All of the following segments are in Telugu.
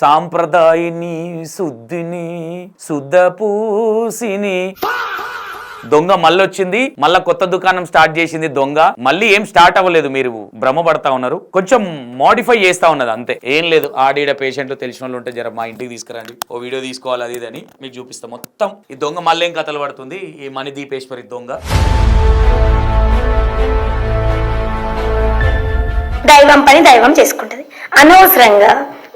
సాంప్రదాయిని శుద్ధిని శుద్ధ పూసిని దొంగ మళ్ళొచ్చింది, మళ్ళా కొత్త దుకాణం స్టార్ట్ చేసింది దొంగ. మళ్ళీ ఏం స్టార్ట్ అవ్వలేదు, మీరు భ్రమపడతా ఉన్నారు. కొంచెం మోడిఫై చేస్తా ఉన్నది అంతే, ఏం లేదు. ఆడీడ పేషెంట్లు తెలిసిన వాళ్ళు ఉంటే జర మా ఇంటికి తీసుకురండి, ఓ వీడియో తీసుకోవాలి అది అని మీకు చూపిస్తాం మొత్తం. ఈ దొంగ మళ్ళీ ఏం కథలు పడుతుంది, ఈ మణిదీపేశ్వరి దొంగ. దైవం పని దైవం చేసుకుంటది, అనవసరంగా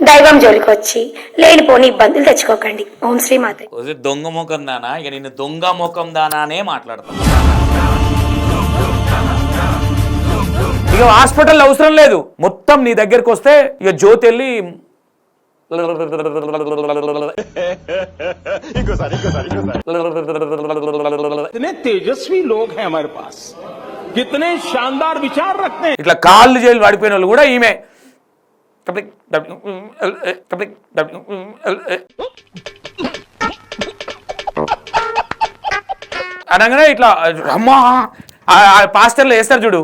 దైవం జోలికి వచ్చి లేనిపోని ఇబ్బందులు తెచ్చుకోకండి. ఓం శ్రీ మాత. దొంగ ముఖం దానా, ఇక నిన్ను దొంగ ముఖం దానా అనే మాట్లాడతాను. ఇక హాస్పిటల్ అవసరం లేదు, మొత్తం నీ దగ్గరకు వస్తే ఇక జ్యోతి వెళ్ళి तेजस्वी लोग हैं हमारे पास, कितने शानदार विचार रखते हैं. ఇట్లా కాళ్ళు జైలు పడిపోయిన వాళ్ళు కూడా ఈమె అనగానే ఇట్లా అమ్మా పాస్టర్లు వేస్తారు చూడు,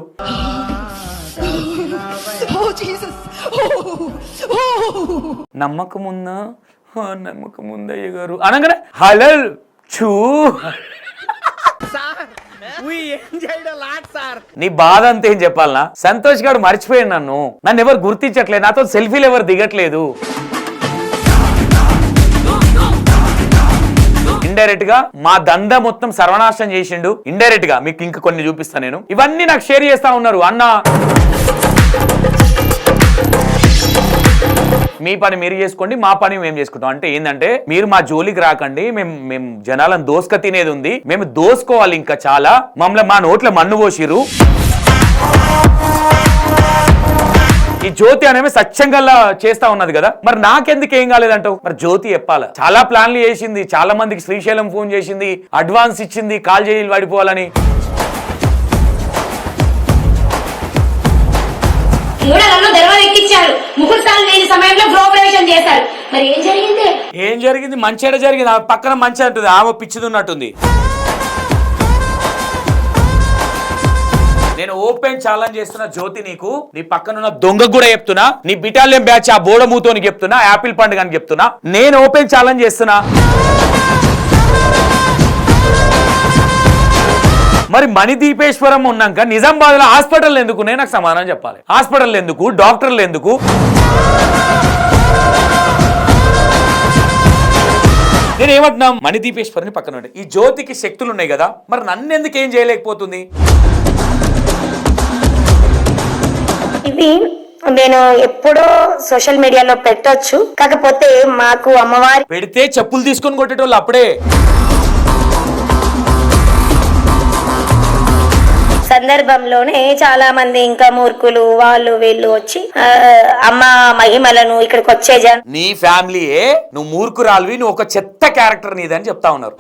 నమ్మకం ఉందా నమ్మకం ఉందా అయ్యగారు అనగానే హలల్ చూ. నీ బాధ అంతా ఏం చెప్పాలనా? సంతోష్ గారు మర్చిపోయాడు నన్ను ఎవరు గుర్తించట్లేదు, నాతో సెల్ఫీలు ఎవరు దిగట్లేదు. ఇండైరెక్ట్ గా మా దంద మొత్తం సర్వనాశనం చేసిండు. ఇండైరెక్ట్ గా మీకు ఇంకా కొన్ని చూపిస్తాను నేను. ఇవన్నీ నాకు షేర్ చేస్తా ఉన్నారు. అన్న మీ పని మీరు చేసుకోండి, మా పని మేము చేసుకుంటాం. అంటే ఏంటంటే మీరు మా జోలికి రాకండి, మేము జనాలను దోసుక తినేది ఉంది, మేము దోసుకోవాలి ఇంకా చాలా. మమ్మల్ని మా నోట్ల మన్ను పోసిరు. ఈ జ్యోతి అనేవి సత్యంగా చేస్తా ఉన్నది కదా, మరి నాకెందుకు ఏం కాలేదంటావు? మరి జ్యోతి చెప్పాల. చాలా ప్లాన్లు చేసింది, చాలా మందికి శ్రీశైలం ఫోన్ చేసింది, అడ్వాన్స్ ఇచ్చింది కాల్ చేయాలి పడిపోవాలని. ముహూర్తాలు లేని సమయంలో గృహప్రవేశం చేశారు. మరి ఏం జరిగింది? ఏం జరిగింది? మంచిగా జరిగింది. ఆ పక్కన మంచి అంటుంది, ఆమె పిచ్చిదున్నట్టుంది. నేను ఓపెన్ ఛాలెంజ్ చేస్తున్నా జ్యోతి, నీకు నీ పక్కనున్న దొంగ కూడా చెప్తున్నా, నీ బిటాలియన్ బ్యాచ్ ఆ బోడమూతోని చెప్తున్నా, యాపిల్ పండుగ అని చెప్తున్నా. నేను ఓపెన్ ఛాలెంజ్ చేస్తున్నా. మరి మణిదీపేశ్వరం ఉన్నాక నిజామాబాద్ లో హాస్పిటల్ ఎందుకు? నేను నాకు సమాధానం చెప్పాలి. హాస్పిటల్ ఎందుకు, డాక్టర్లు ఎందుకు? నేను ఏమంటున్నా, మణిదీపేశ్వరిని పక్కన ఈ జ్యోతికి శక్తులు ఉన్నాయి కదా, మరి నన్ను ఎందుకు ఏం చేయలేకపోతుంది? ఇవి నేను ఎప్పుడో సోషల్ మీడియాలో పెట్టొచ్చు, కాకపోతే మాకు అమ్మవారి పెడితే చెప్పులు తీసుకొని కొట్టేటోళ్ళు అప్పుడే. సందర్భంలోనే చాలా మంది ఇంకా మూర్ఖులు వాళ్ళు వీళ్ళు వచ్చి అమ్మ మహిమలను ఇక్కడికి వచ్చే నీ ఫ్యామిలీయే నువ్వు మూర్ఖురాలివి, నువ్వు ఒక చెత్త క్యారెక్టర్ నీదని చెప్తా ఉన్నారు.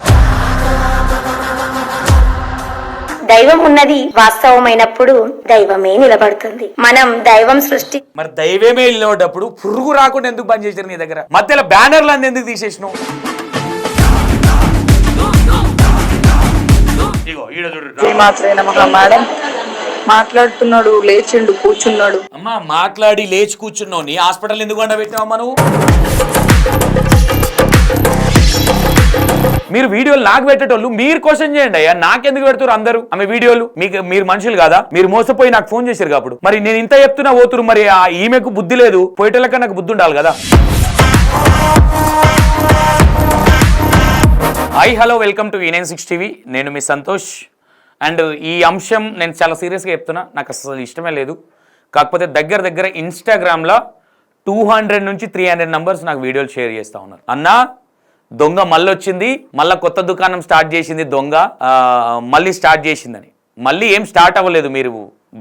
దైవం ఉన్నది వాస్తవమైనప్పుడు దైవమే నిలబడుతుంది. మనం దైవం సృష్టి, మరి దైవమే నిలబడ్డప్పుడు పురుగు రాకుండా ఎందుకు బంద్ చేశారు నీ దగ్గర? మధ్యలో బ్యానర్లు అంది ఎందుకు తీసేసినావు? మేడం మాట్లాడుతున్నాడు, లేచిండు, కూర్చున్నాడు. అమ్మా మాట్లాడి లేచి కూర్చున్నావు, నీ హాస్పిటల్ ఎందుకు వండబెట్టినావు అమ్మా నువ్వు? మీరు వీడియోలు నాకు పెట్టేటోళ్ళు మీరు క్వశ్చన్ చేయండి అయ్యా, నాకెందుకు పెడుతున్నారు అందరూ ఆమె వీడియోలు? మీరు మనుషులు కాదా? మీరు మోసపోయి నాకు ఫోన్ చేశారు కాబట్టి. మరి నేను ఇంత చెప్తున్నా పోతురు, మరి ఈమెకు బుద్ధి లేదు, పోయేటోళ్ళక నాకు బుద్ధి ఉండాలి కదా. Hi hello, welcome to E96 TV. నేను మీ సంతోష్. అండ్ ఈ అంశం నేను చాలా సీరియస్గా చెప్తున్నా, నాకు అసలు ఇష్టమే లేదు. కాకపోతే దగ్గర ఇన్స్టాగ్రామ్లో 200 నుంచి 300 నంబర్స్ నాకు వీడియోలు షేర్ చేస్తూ ఉన్నారు. అన్నా దొంగ మళ్ళొచ్చింది, మళ్ళీ కొత్త దుకాణం స్టార్ట్ చేసింది దొంగ, మళ్ళీ స్టార్ట్ చేసిందని. మళ్ళీ ఏం స్టార్ట్ అవ్వలేదు, మీరు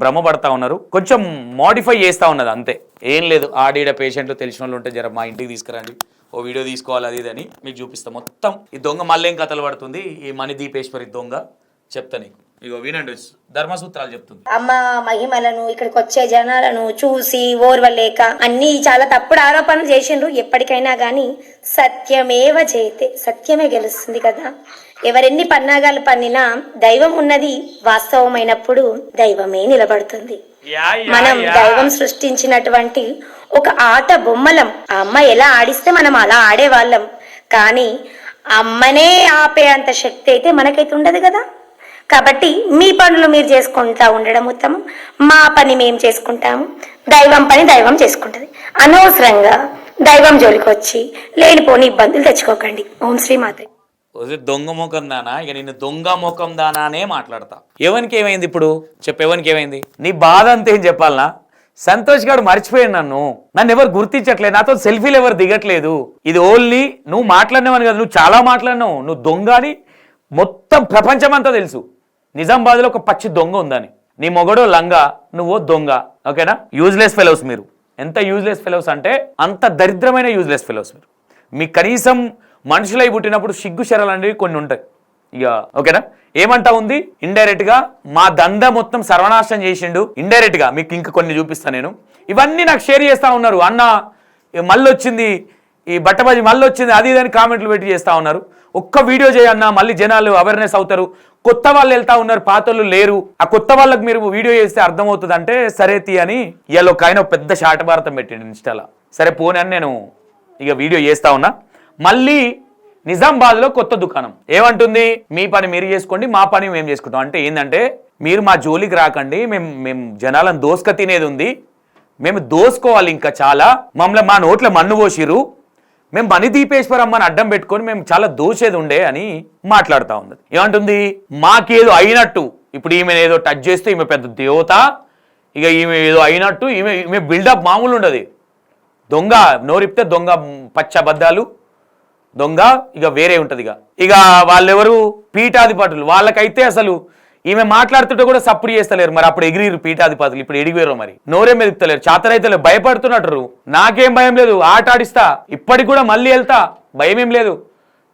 భ్రమపడతా ఉన్నారు. కొంచెం మోడిఫై చేస్తూ ఉన్నది అంతే, ఏం లేదు. ఆడీడ పేషెంట్లు తెలిసిన వాళ్ళు ఉంటే జర మా ఇంటికి తీసుకురండి, ఓ వీడియో తీసుకోవాలి అది అని మీకు చూపిస్తాం మొత్తం. ఈ దొంగ మళ్ళీ ఏం కథలు పడుతుంది, ఈ మణిదీపేశ్వరి దొంగ చెప్తా నీకు. ఇగో వినండి, ధర్మసూత్రాలు చెప్తుంది. అమ్మ మహిమలను ఇక్కడికి వచ్చే జనాలను చూసి ఓర్వలేక అన్ని చాలా తప్పుడు ఆరోపణలు చేసిండ్రు. ఎప్పటికైనా గాని సత్యమేవ జయతే, సత్యమే గెలుస్తుంది కదా. ఎవరెన్ని పన్నాగాలు పన్నినా దైవం ఉన్నది వాస్తవమైనప్పుడు దైవమే నిలబడుతుంది. మనం దైవం సృష్టించినటువంటి ఒక ఆట బొమ్మలం. ఆ అమ్మ ఎలా ఆడిస్తే మనం అలా ఆడేవాళ్ళం. కానీ అమ్మనే ఆపే అంత శక్తి అయితే మనకైతే ఉండదు కదా. కాబట్టి మీ పనులు మీరు చేసుకుంటా ఉండడం ఉత్తమం, మా పని మేము చేసుకుంటాము, దైవం పని దైవం చేసుకుంటది. అనవసరంగా దైవం జోలికి వచ్చి లేనిపోని ఇబ్బందులు తెచ్చుకోకండి. ఓం శ్రీ మాత్రే. దొంగ ముఖం దానా, ఇక నిన్ను దొంగ ముఖం దానా అనే మాట్లాడతా. ఎవరికి ఏమైంది ఇప్పుడు చెప్పు, ఎవరికి ఏమైంది? నీ బాధ అంతే ఏం చెప్పాలనా? సంతోష్ గారు మర్చిపోయాను, నన్ను ఎవరు గుర్తించట్లేదు, నాతో సెల్ఫీలు ఎవరు దిగట్లేదు. ఇది ఓన్లీ నువ్వు మాట్లాడినావని కదా, నువ్వు చాలా మాట్లాడినావు. నువ్వు దొంగ అని మొత్తం ప్రపంచమంతా తెలుసు. నిజామాబాద్లో ఒక పచ్చి దొంగ ఉందని. నీ మొగడో లంగా, నువ్వో దొంగ. ఓకేనా? యూజ్లెస్ ఫెలోస్ మీరు. ఎంత యూజ్లెస్ ఫెలోస్ అంటే అంత దరిద్రమైన యూజ్లెస్ ఫెలోస్ మీరు. మీ కనీసం మనుషులై పుట్టినప్పుడు సిగ్గు శరాలు అనేవి కొన్ని ఉంటాయి. ఇక ఓకేనా? ఏమంటా ఉంది ఇండైరెక్ట్ గా మా దంద మొత్తం సర్వనాశనం చేసిండు. ఇండైరెక్ట్ గా మీకు ఇంకా కొన్ని చూపిస్తాను నేను. ఇవన్నీ నాకు షేర్ చేస్తా ఉన్నారు. అన్న మళ్ళీ వచ్చింది, ఈ బట్టబాజీ మళ్ళీ వచ్చింది, అది ఇదని కామెంట్లు పెట్టి చేస్తా ఉన్నారు. ఒక్క వీడియో చేయన్నా మళ్ళీ జనాలు అవేర్నెస్ అవుతారు. కొత్త వాళ్ళు వెళ్తా ఉన్నారు, పాత వాళ్ళు లేరు. ఆ కొత్త వాళ్ళకి మీరు వీడియో చేస్తే అర్థమవుతుంది అంటే సరే తీ అని ఇవాళ ఒక ఆయన పెద్ద షార్ట్ భారతం పెట్టిండు ఇన్స్టాలో. సరే పోనీ అని నేను ఇక వీడియో చేస్తా ఉన్నా. మళ్ళీ నిజామాబాద్లో కొత్త దుకాణం ఏమంటుంది, మీ పని మీరు చేసుకోండి, మా పని మేము చేసుకుంటాం. అంటే ఏంటంటే మీరు మా జోలికి రాకండి, మేము జనాలను దోసుక తినేది ఉంది, మేము దోసుకోవాలి ఇంకా చాలా, మమ్మల్ని మా నోట్ల మన్ను పోసిరు, మేము మణిదీపేశ్వరమ్మని అడ్డం పెట్టుకొని మేము చాలా దోషేది ఉండే అని మాట్లాడుతూ ఉంది. ఏమంటుంది, మాకేదో అయినట్టు. ఇప్పుడు ఈమె ఏదో టచ్ చేస్తే ఈమె పెద్ద దేవత, ఇక ఈమె ఏదో అయినట్టు ఈమె బిల్డప్ మామూలు ఉండదు. దొంగ నోరిప్తే దొంగ, పచ్చబద్దాలు దొంగ, ఇక వేరే ఉంటుంది. ఇక వాళ్ళెవరు పీఠాధిపతులు, వాళ్ళకైతే అసలు ఈమె మాట్లాడుతుంటే కూడా సప్పుడు చేస్తలేరు. మరి అప్పుడు ఎగిరిరు పీఠాధిపతులు, ఇప్పుడు ఎడిగిపోయారు. మరి నోరేం ఎదుగుతలేరు, చాతరైతే భయపడుతున్నట్టు. నాకేం భయం లేదు, ఆట ఆడిస్తా, ఇప్పటికి కూడా మళ్ళీ వెళ్తా, భయం ఏం లేదు.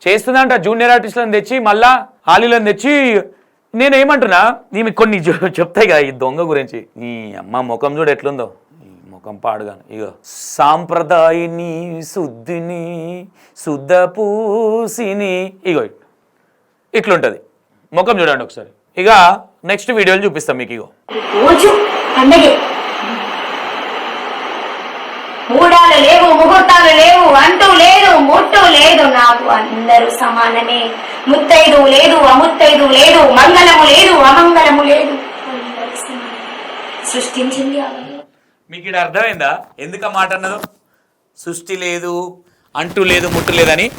చేస్తుందంట జూనియర్ ఆర్టిస్టులను తెచ్చి, మళ్ళా హాలీలను తెచ్చి. నేనేమంటున్నా, ఈమె కొన్ని చెప్తాయి కదా ఈ దొంగ గురించి. ఈ అమ్మ ముఖం చూడు ఎట్లుందో, ఈ ముఖం పాడుగాను. ఇక సాంప్రదాయని శుద్ధిని శుద్ధ పూసిని, ఇగో ఇట్లుంటది ముఖం చూడండి ఒకసారి. ఇక నెక్స్ట్ వీడియోలు చూపిస్తాం మీకు. ఇగో రోజు పండగే, మూడాలు లేవు, ముహూర్తాలు లేవు, అంటూ లేదు, ముట్టు లేదు, నాకు అందరూ సమానమే. ముత్తైదు లేదు, అముత్తైదు లేదు, మంగళము లేదు, అమంగళము లేదు, సృష్టించింది. మీకు ఇక్కడ అర్థమైందా ఎందుకు మాట అన్నదో? సృష్టి లేదు, అంటూ లేదు, ముట్టు లేదని.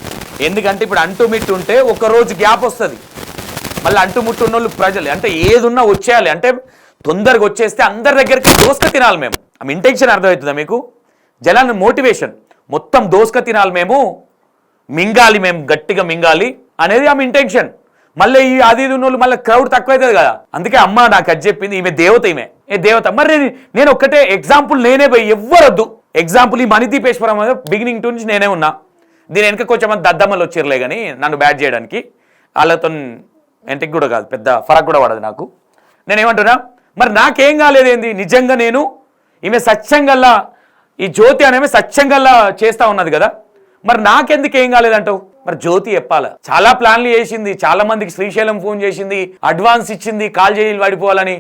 ఎందుకంటే ఇప్పుడు అంటూ మిట్టు ఉంటే ఒక రోజు గ్యాప్ వస్తుంది, మళ్ళీ అంటూ ముట్టు ఉన్న వాళ్ళు ప్రజలు అంటే ఏదున్నా వచ్చేయాలి. అంటే తొందరగా వచ్చేస్తే అందరి దగ్గరికి దోసుక తినాలి మేము. ఆమె ఇంటెన్షన్ అర్థమవుతుందా మీకు? జనాన్ని మోటివేషన్ మొత్తం దోసుక తినాలి మేము, మింగాలి, మేము గట్టిగా మింగాలి అనేది ఆమె ఇంటెన్షన్. మళ్ళీ ఈ అది ఉన్నోళ్ళు మళ్ళీ క్రౌడ్ తక్కువ అవుతుంది కదా. అందుకే అమ్మ నాకు అది చెప్పింది, ఈమె దేవత, ఈమె ఏ దేవత. మరి నేను ఒక్కటే ఎగ్జాంపుల్, నేనే పోయి ఎవ్వరొద్దు ఎగ్జాంపుల్. ఈ మణిదీపేశ్వరం బిగినింగ్ టు నుంచి నేనే ఉన్నా. దీని వెనక కొంచెం మంది దద్దమ్మలు వచ్చిరలే కానీ నన్ను బ్యాట్ చేయడానికి, వాళ్ళతో ఇంటికి కూడా కాదు, పెద్ద ఫరక్ కూడా పడదు నాకు. నేనేమంటున్నా, మరి నాకేం కాలేదేంది? నిజంగా నేను ఈమె సత్యంగల్లా, ఈ జ్యోతి అనేవి సత్యంగల్లా చేస్తా ఉన్నది కదా, మరి నాకెందుకు ఏం కాలేదంటావు? మరి జ్యోతి చెప్పాలా, చాలా ప్లాన్లు చేసింది, చాలా మందికి శ్రీశైలం ఫోన్ చేసింది, అడ్వాన్స్ ఇచ్చింది, కాల్ చేయాలి వాడిపోవాలని,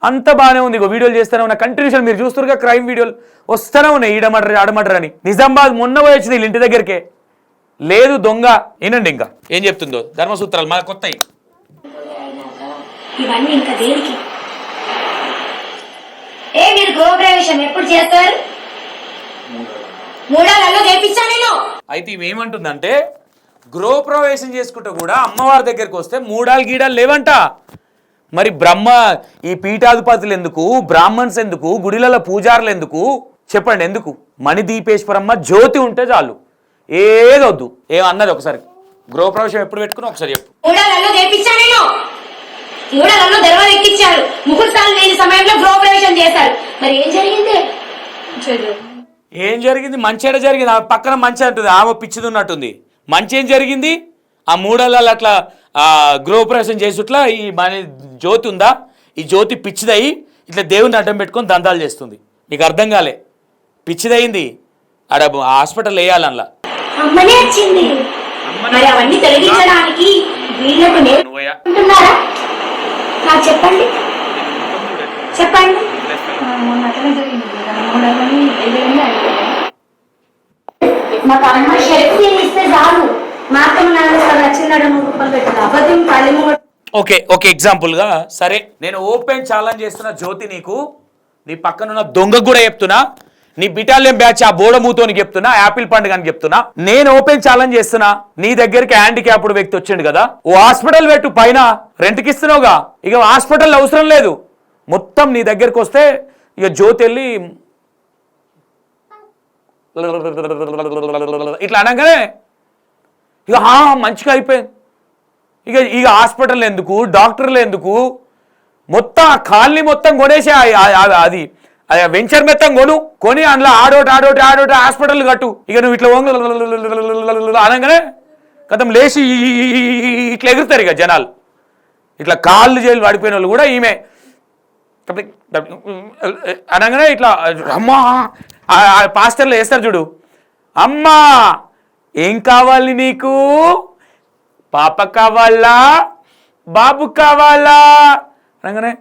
అంత బాగానే ఉంది. వీడియోలు చేస్తూనే ఉన్నా కంటిన్యూషన్. మీరు చూస్తురుగా క్రైమ్ వీడియోలు వస్తూనే ఉన్నాయి, ఈడమడ్ర ఆడమడ్ర అని. నిజామాబాద్ మొన్న పోయి వచ్చింది వీళ్ళ ఇంటి దగ్గరికే. లేదు దొంగ. ఏనండి ఇంకా ఏం చెప్తుందో ధర్మసూత్రాలు మా కొత్త ఇవన్నీ ఇంకా దేనికి? మీరు గృహప్రవేశం ఎప్పుడు చేస్తారు? మూడాలలో చేపించా నేను. అయితే ఇవేమంటుందంటే గృహప్రవేశం చేసుకుంటే కూడా అమ్మవారి దగ్గరికి వస్తే మూడాలు గీడాలు లేవంట. మరి బ్రహ్మ ఈ పీఠాధిపతులు ఎందుకు, బ్రాహ్మణ్స్ ఎందుకు, గుడిలలో పూజారులు ఎందుకు చెప్పండి? ఎందుకు? మణిదీపేశ్వరమ్మ జ్యోతి ఉంటే చాలు, ఏదొద్దు. ఏమన్నది ఒకసారి గృహప్రవేశం ఎప్పుడు పెట్టుకుని ఒకసారి చెప్పు. మూడాలలో చేపించా నేను, మూడాలలో దర్వాలు ఎక్కించారు, ముహూర్తాలు లేని సమయంలో గృహప్రవేశం చేశారు. మరి ఏం జరిగింది? ఏం జరిగింది? మంచి జరిగింది. ఆ పక్కన మంచి అంటుంది, ఆమె పిచ్చిది ఉన్నట్టుంది. మంచి ఏం జరిగింది? ఆ మూడలలో అట్లా గృహప్రవేశం చేసుట్లా ఈ మన జ్యోతి ఉందా, ఈ జ్యోతి పిచ్చిదయ్యి ఇట్లా దేవుని అడ్డం పెట్టుకొని దందాలు చేస్తుంది. నీకు అర్థం కాలే? పిచ్చిదయింది, ఆడ హాస్పిటల్ వేయాలి అందులో. అమ్మనే వచ్చింది. మరి అవన్నీ తొలగించడానికి వీళ్ళకు నేర్చుకుంటున్నారా? నాకు చెప్పండి, చెప్పండి. మొన్న అట్లనే జరిగింది కదా, మొన్న కానీ ఎదురైంది అయిపోయింది. మాకు అమ్మ శక్తి ఇస్తే చాలు. మా అత్తమ్మ నాన్న నచ్చినాడు 100 రూపాయలు పెట్టదు అబద్ధం కాలేము. ఓకే ఎగ్జాంపుల్గా సరే నేను ఓపెన్ ఛాలెంజ్ చేస్తున్నా జ్యోతి, నీకు నీ పక్కనున్న దొంగకు కూడా చెప్తున్నా, నీ బిటాలియన్ బ్యాచ్ ఆ బోడమూతోని చెప్తున్నా, యాపిల్ పండుగ అని చెప్తున్నా. నేను ఓపెన్ ఛాలెంజ్ చేస్తున్నా, నీ దగ్గరికి హ్యాండిక్యాప్డ్ వ్యక్తి వచ్చిండు కదా, ఓ హాస్పిటల్ పెట్టు, పైన రెంట్కి ఇస్తున్నావుగా, ఇక హాస్పిటల్ అవసరం లేదు. మొత్తం నీ దగ్గరికి వస్తే ఇక జ్యోతి వెళ్ళి ఇట్లా అనగానే ఇక మంచిగా అయిపోయింది. ఇక హాస్పిటల్ ఎందుకు, డాక్టర్లు ఎందుకు, మొత్తం ఆ కాలనీ మొత్తం కొనేసి అది వెంచర్ మొత్తం కొని అందులో ఆడోటి హాస్పిటల్ కట్టు. ఇక నువ్వు ఇట్లా అనగానే కథం లేచి ఇట్లా ఎగురుతారు ఇక జనాలు. ఇట్లా కాళ్ళు జైలు పడిపోయిన వాళ్ళు కూడా ఈమె అనగానే ఇట్లా అమ్మా పాస్టర్లు వేస్తారు చూడు, అమ్మా ఏం కావాలి నీకు, పాప కావాలా బాబు కావాలా అనగానే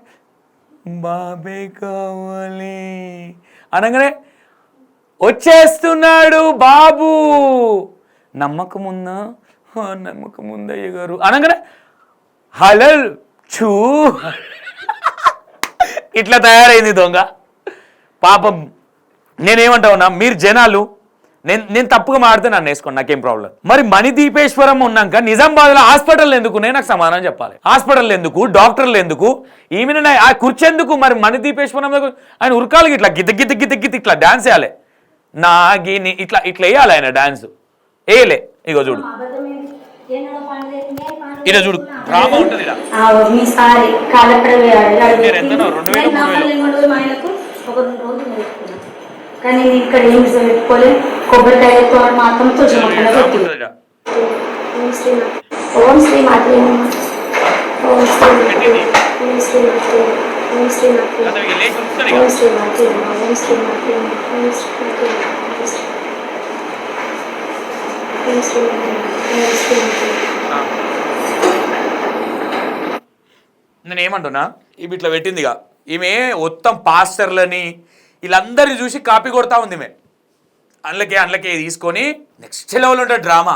బాబే కావాలి అనగానే వచ్చేస్తున్నాడు బాబు, నమ్మకం ఉందా, నమ్మకం ఉందా అయ్య గారు అనగానే హలల్ చూ ఇట్లా తయారైంది దొంగ. పాపం నేనేమంటా ఉన్నా, మీరు జనాలు నేను తప్పుగా మాడితే నన్ను వేసుకోండి, నాకేం ప్రాబ్లం. మరి మణిదీపేశ్వరం ఉన్నాక నిజామాబాద్లో హాస్పిటల్ ఎందుకు, నేను నాకు సమాధానం చెప్పాలి. హాస్పిటల్ ఎందుకు, డాక్టర్లు ఎందుకు, ఈమె ఆ కూర్చెందుకు, మరి మణిదీపేశ్వరం ఆయన ఉరకాలి ఇట్లా గిద్ద ఇట్లా డాన్స్ వేయాలి, నాగిని ఇట్లా వేయాలి ఆయన డాన్స్ వేయలే. ఇగో చూడు ఇలా చూడు డ్రామా ఉంటుంది ఇలా. కానీ ఇక్కడ ఏం పెట్టుకోలే, కొబ్బరికాయతో మాత్రంతో ఓం శ్రీ మాత్రే ఓం శ్రీ ఓం శ్రీ ఓం శ్రీ ఓం శ్రీ ఓం శ్రీ నేను ఏమంటున్నా, ఇవి ఇట్లా పెట్టిందిగా ఈమె మొత్తం పాస్టర్లని వీళ్ళందరినీ చూసి కాపీ కొడతా ఉంది ఈమె. అందులోకే తీసుకొని నెక్స్ట్ లెవెల్ ఉంటుంది డ్రామా.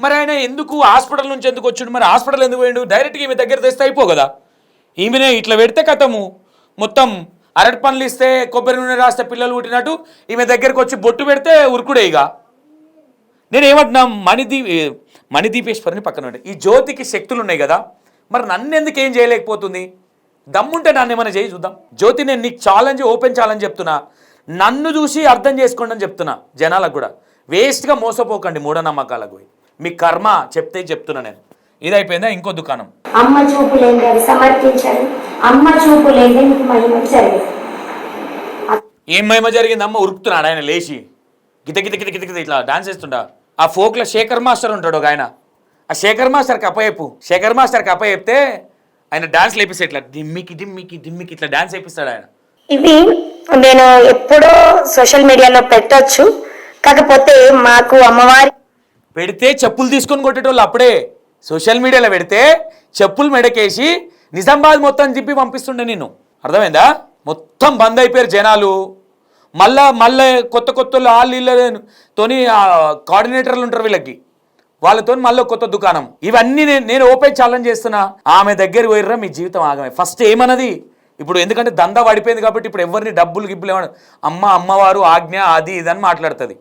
మరి ఆయన ఎందుకు హాస్పిటల్ నుంచి ఎందుకు వచ్చాడు, మరి హాస్పిటల్ ఎందుకు పోయిండు, డైరెక్ట్గా ఈమె దగ్గర తెస్తే అయిపో కదా. ఈమెనే ఇట్లా పెడితే కథము మొత్తం అరటి పండ్లు ఇస్తే కొబ్బరి నూనె రాస్తే పిల్లలు పుట్టినట్టు ఈమె దగ్గరికి వచ్చి బొట్టు పెడితే ఉరుకుడే. ఇక నేను ఏమంటున్నా, మణిదీపేశ్వరిని పక్కన ఉంటే ఈ జ్యోతికి శక్తులు ఉన్నాయి కదా, మరి నన్ను ఎందుకు ఏం చేయలేకపోతుంది, దమ్ముంటే నన్ను ఏమైనా చేయి చూద్దాం. జ్యోతి నేను నీకు ఛాలెంజ్, ఓపెన్ ఛాలెంజ్ చెప్తున్నా, నన్ను చూసి అర్థం చేసుకోండి అని చెప్తున్నా జనాలకు కూడా. వేస్ట్గా మోసపోకండి మూఢనమ్మకాలకు, మీ కర్మ చెప్తున్నా నేను. ఇది అయిపోయిందా, ఇంకో దుకాణం. అమ్మ చూపు లేని అది సమర్పించాలి, అమ్మ చూపు లేని మహిమ జరిగింది. ఏం మహిమ జరిగింది, అమ్మ ఉరుకుతున్నాడు ఆయన లేచి గిత ఇట్లా డాన్స్ చేస్తుంటా. ఆ ఫోక్లో శేఖర్ మాస్టర్ ఉంటాడు ఒక ఆయన, ఆ శేఖర్ మాస్టర్కి అప్ప చెప్తే ఆయన డాన్స్ లేపిస్తాడు, ఇట్లా దిమ్మికి ఇట్లా డాన్స్ వేపిస్తాడు ఆయన. ఇవి నేను ఎప్పుడో సోషల్ మీడియాలో పెట్టొచ్చు, కాకపోతే మాకు అమ్మవారి పెడితే చెప్పులు తీసుకొని కొట్టేటోళ్ళు అప్పుడే. సోషల్ మీడియాలో పెడితే చెప్పులు మెడకేసి నిజామాబాద్ మొత్తం తిప్పి పంపిస్తుండే నేను. అర్థమైందా? మొత్తం బంద్ అయిపోయారు జనాలు. మళ్ళీ కొత్త వాళ్ళతోని కోఆర్డినేటర్లు ఉంటారు వీళ్ళకి, వాళ్ళతో మళ్ళీ కొత్త దుకాణం. ఇవన్నీ నేను ఓపెన్ ఛాలెంజ్ చేస్తున్నా. ఆమె దగ్గర పోయిర్రా మీ జీవితం ఆగమే. ఫస్ట్ ఏమన్నది ఇప్పుడు, ఎందుకంటే దందా పడిపోయింది కాబట్టి ఇప్పుడు ఎవరిని గిబ్బులు ఏమన్నా అమ్మవారు ఆజ్ఞ అది ఇదని మాట్లాడుతుంది.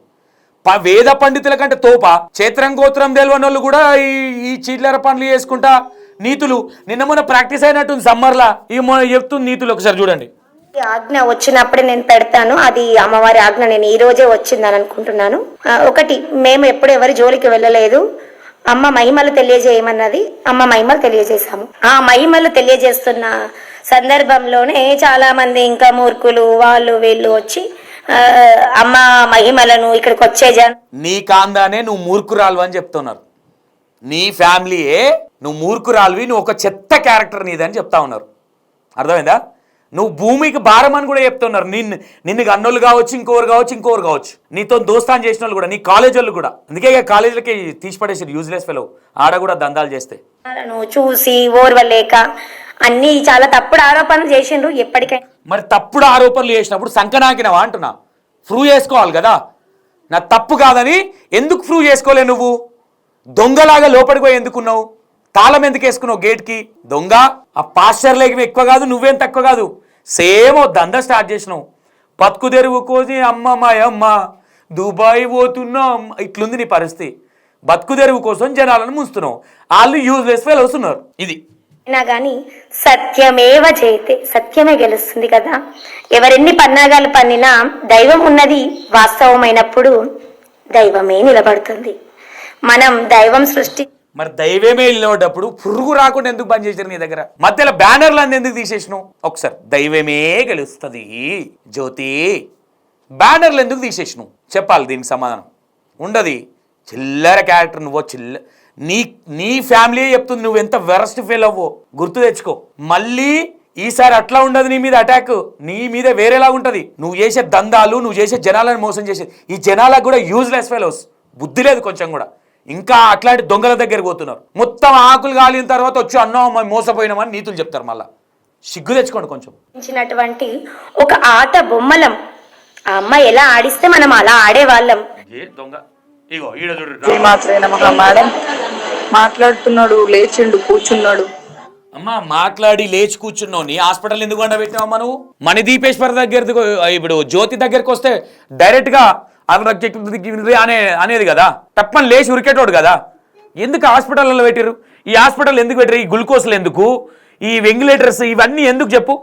వేద పండితుల కంటే తోప క్షేత్రం గోత్రం తెలియని వాళ్ళు కూడా ఈ చీట్లర పనులు చేసుకుంటా నీతులు. నిన్న మొన్న ప్రాక్టీస్ అయినట్టుంది సమ్మర్లా, ఈ చెప్తుంది నీతులు. ఒకసారి చూడండి. ఆజ్ఞ వచ్చినప్పుడే నేను పెడతాను, అది అమ్మవారి ఆజ్ఞ నేను ఈ రోజే వచ్చిందని అనుకుంటున్నాను. ఒకటి, మేము ఎప్పుడు ఎవరి జోలికి వెళ్ళలేదు. అమ్మ మహిమలు తెలియజేయమన్నది, అమ్మ మహిమలు తెలియజేశాము. ఆ మహిమలు తెలియజేస్తున్న సందర్భంలోనే చాలా మంది ఇంకా మూర్ఖులు వాళ్ళు వీళ్ళు వచ్చి అమ్మ మహిమలను ఇక్కడికి వచ్చే నీ కాందానే నువ్వు మూర్ఖురాలు అని చెప్తున్నారు. నీ ఫ్యామిలీయే నువ్వు మూర్ఖురాలువి, నువ్వు ఒక చెత్త క్యారెక్టర్ నీదని చెప్తా ఉన్నారు. అర్థమైందా? నువ్వు భూమికి భారం అని కూడా చెప్తున్నారు. నిన్ను అన్నోళ్ళు కావచ్చు, ఇంకోరు కావచ్చు, నీతో దోస్తాన్ చేసిన వాళ్ళు కూడా, నీ కాలేజ్ వాళ్ళు కూడా. అందుకే కాలేజీలకి తీసిపడేసారు యూజ్లెస్ ఫెలో, ఆడ కూడా దందాలు చేస్తే చూసి ఓర్వలేక అన్ని చాలా తప్పుడు ఆరోపణలు చేసిండ్రు. ఎప్పటికైనా మరి తప్పుడు ఆరోపణలు చేసినప్పుడు సంకనాకినవా అంటున్నా, ప్రూవ్ చేసుకోవాలి కదా. నా తప్పు కాదని ఎందుకు ప్రూవ్ చేసుకోలే నువ్వు? దొంగలాగా లోపలికి పోయి ఎందుకున్నావు? తాళం ఎందుకు వేసుకున్నావు గేట్కి? దొంగ. ఆ పాస్చర్లేకి ఎక్కువ కాదు, నువ్వేం తక్కువ కాదు. సేమ్ ఓ దందా స్టార్ట్ చేసినావు. బతుకు తెరువు కోసి అమ్మ మాయమ్మ దుబాయ్ పోతున్నా ఇట్లుంది నీ పరిస్థితి. బతుకు తెరువు కోసం జనాలను ముంచుతున్నావు, వాళ్ళు యూజ్లెస్ ఫెయిల్ అవుతున్నారు. ఇది అయినా కానీ సత్యమేవ జయతే, సత్యమే గెలుస్తుంది కదా. ఎవరెన్ని పన్నాగాలు పన్నినా దైవం ఉన్నది వాస్తవమైనప్పుడు దైవమే నిలబడుతుంది. మనం దైవం సృష్టి మరి దైవమే నిలబడ్డప్పుడు పురుగు రాకుండా ఎందుకు బంద్ చేశారు నీ దగ్గర? మధ్యలో బ్యానర్లు అన్ని ఎందుకు తీసేసినావు? ఒకసారి దైవమే గెలుస్తుంది జ్యోతి బ్యానర్లు ఎందుకు తీసేసినావు చెప్పాలి. దీనికి సమాధానం ఉండదు. చిల్లర క్యారెక్టర్ నువ్వు నీ ఫ్యామిలీ చెప్తుంది నువ్వు ఎంత వెరస్ట్ ఫెయిల్ అవ్వో గుర్తు తెచ్చుకో. మళ్ళీ ఈసారి అట్లా ఉండదు నీ మీద అటాక్, నీ మీద వేరేలా ఉంటుంది. నువ్వు చేసే దందాలు, నువ్వు చేసే జనాలను మోసం చేసేది, ఈ జనాలకు కూడా యూజ్లెస్ ఫెలోస్, బుద్ధి లేదు కొంచెం కూడా. ఇంకా అట్లాంటి దొంగల దగ్గరికి పోతున్నారు. మొత్తం ఆకులు కాలిన తర్వాత వచ్చి అన్నాం మోసపోయినామని నీతులు చెప్తారు. మళ్ళా సిగ్గు తెచ్చుకోండి కొంచెం. ఒక ఆట బొమ్మలం. ఆ అమ్మాయి ఎలా ఆడిస్తే మనం అలా ఆడేవాళ్ళం. దొంగ ఇగో ఈడ చూడు. మేడం మాట్లాడుతున్నాడు, లేచిండు, కూర్చున్నాడు. అమ్మా మాట్లాడి లేచి కూర్చున్నావు. నీ హాస్పిటల్ ఎందుకు వండబెట్టినావమ్మా నువ్వు? మణిదీపేశ్వర దగ్గర ఇప్పుడు జ్యోతి దగ్గరికి వస్తే డైరెక్ట్ గా అనేది కదా, తప్పని లేచి ఉరికేటోడు కదా. ఎందుకు హాస్పిటల్లో పెట్టారు? ఈ హాస్పిటల్ ఎందుకు పెట్టారు? ఈ గ్లూకోజ్లు ఎందుకు, ఈ వెంటిలేటర్స్ ఇవన్నీ ఎందుకు చెప్పు?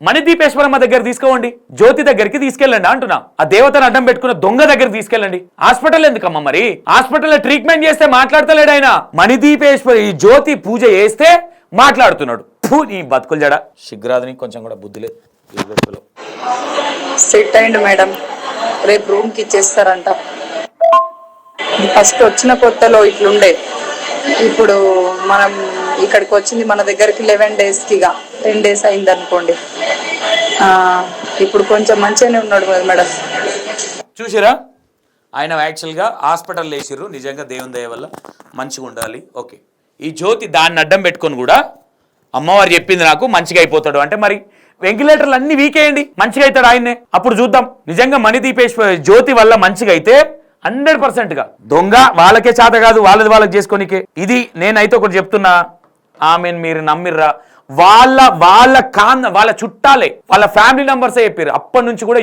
మణిదీపేశ్వరమ్మ దగ్గర తీసుకోండి, జ్యోతి దగ్గరికి తీసుకెళ్ళండి అంటున్నా. ఆ దేవతను అడ్డం పెట్టుకున్న దొంగ దగ్గర తీసుకెళ్ళండి. హాస్పిటల్ ఎందుకమ్మా? మరి హాస్పిటల్లో ట్రీట్మెంట్ చేస్తే మాట్లాడతలేడు ఆయన. మణిదీపేశ్వరి ఈ జ్యోతి పూజ చేస్తే మాట్లాడుతున్నాడు. నీ బతుకులు జడ సిగ్గురాదని కొంచెం కూడా బుద్ధి లేదు. సెట్ అయింది మేడం, రేపు రూమ్కి ఇచ్చేస్తారంట. ఫస్ట్ వచ్చిన కొత్తలో ఇట్లుండే, ఇప్పుడు మనం ఇక్కడికి వచ్చింది మన దగ్గరికి 11 daysకిగా 10 days అయింది అనుకోండి. ఇప్పుడు కొంచెం మంచిగానే ఉన్నాడు కదా మేడం. చూసిరా, ఆయన యాక్చువల్గా హాస్పిటల్ వేసిర్రు. నిజంగా దేవుని దయ వల్ల మంచిగా ఉండాలి. ఓకే, ఈ జ్యోతి దాన్ని అడ్డం పెట్టుకొని కూడా అమ్మవారు చెప్పింది నాకు మంచిగా అయిపోతాడు అంటే, మరి వెంటిలేటర్లు అన్ని వీకేయండి, మంచిగా అవుతాడు ఆయన్నే. అప్పుడు చూద్దాం. నిజంగా మణిదీపేశ్వర జ్యోతి వల్ల మంచిగా అయితే 100%గా. దొంగ వాళ్ళకే చేత కాదు, వాళ్ళది వాళ్ళకి చేసుకోనికే. ఇది నేనైతే ఒకటి చెప్తున్నా, ఆమెను మీరు నమ్మిర్రా? వాళ్ళ చుట్టాలే, వాళ్ళ ఫ్యామిలీ మెంబర్సే చెప్పారు. అప్పటి నుంచి కూడా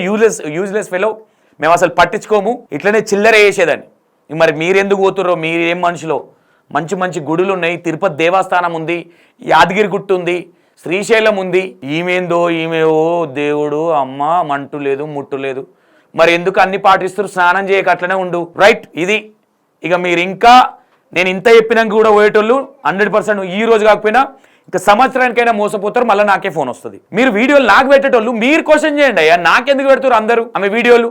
యూజ్లెస్ ఫెలో, మేము అసలు పట్టించుకోము, ఇట్లనే చిల్లరే వేసేదాన్ని. మరి మీరెందుకు పోతుర్రో, మీరేం మనుషులో. మంచి మంచి గుడులు ఉన్నాయి, తిరుపతి దేవస్థానం ఉంది, యాదగిరి గుట్టు ఉంది, శ్రీశైలం ఉంది. ఈమె ఓ దేవుడు అమ్మ మంటు లేదు ముట్టు లేదు. మరి ఎందుకు అన్ని పాటిస్తారు? స్నానం చేయక అట్లనే ఉండు. రైట్, ఇది ఇక మీరు ఇంకా నేను ఇంత చెప్పినాక కూడా పోయేటోళ్ళు 100% ఈ రోజు కాకపోయినా ఇంకా సంవత్సరానికైనా మోసపోతారు. మళ్ళీ నాకే ఫోన్ వస్తుంది. మీరు వీడియోలు నాకు పెట్టేటోళ్ళు మీరు క్వశ్చన్ చేయండి. అయ్యా నాకెందుకు పెడతారు అందరూ ఆమె వీడియోలు?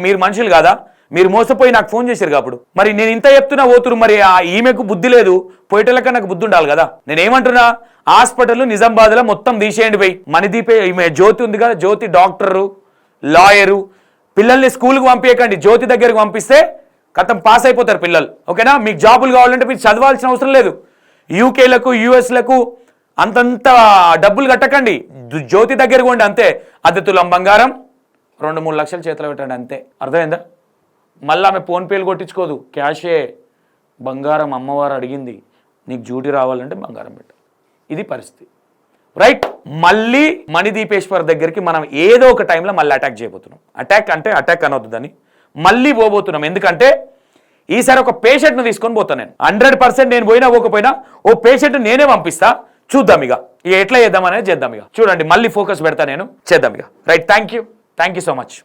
మీరు మనుషులు కాదా? మీరు మోసపోయి నాకు ఫోన్ చేశారు కాబట్టి. మరి నేను ఇంత చెప్తున్నా పోతురు, మరి ఈమెకు బుద్ధి లేదు, పోయేటోళ్ళక నాకు బుద్ధి ఉండాలి కదా. నేనేమంటున్నా, హాస్పిటల్ నిజామాబాద్లో మొత్తం తీసేయండి పోయి. మణిదీపే ఈమె జ్యోతి ఉంది కదా, జ్యోతి డాక్టరు, లాయరు. పిల్లల్ని స్కూల్కి పంపించకండి, జ్యోతి దగ్గరకు పంపిస్తే కథం పాస్ అయిపోతారు పిల్లలు. ఓకేనా? మీకు జాబులు కావాలంటే మీరు చదవాల్సిన అవసరం లేదు. యూకేలకు యూఎస్లకు అంతంత డబ్బులు కట్టకండి, జ్యోతి దగ్గరకు పోండి అంతే. అద్దె తులం బంగారం 2-3 లక్షలు చేతిలో పెట్టండి అంతే. అర్థమైందా? మళ్ళీ ఆమె ఫోన్పేలు కొట్టించుకోదు, క్యాషే. బంగారం అమ్మవారు అడిగింది, నీకు డ్యూటీ రావాలంటే బంగారం పెట్టు. ఇది పరిస్థితి. రైట్, మళ్ళీ మణిదీపేశ్వర్ దగ్గరికి మనం ఏదో ఒక టైంలో మళ్ళీ అటాక్ చేయబోతున్నాం. అటాక్ అంటే అటాక్ అనొద్దు దాన్ని, మళ్ళీ పోబోతున్నాం. ఎందుకంటే ఈసారి ఒక పేషెంట్ను తీసుకొని పోతాను నేను. 100% నేను పోయినా పోకపోయినా ఓ పేషెంట్ నేనే పంపిస్తా. చూద్దాం ఇక ఎట్లా చేద్దాం అనేది చేద్దాం. ఇక చూడండి, మళ్ళీ ఫోకస్ పెడతా నేను, చేద్దాం ఇక. Right, thank you so much.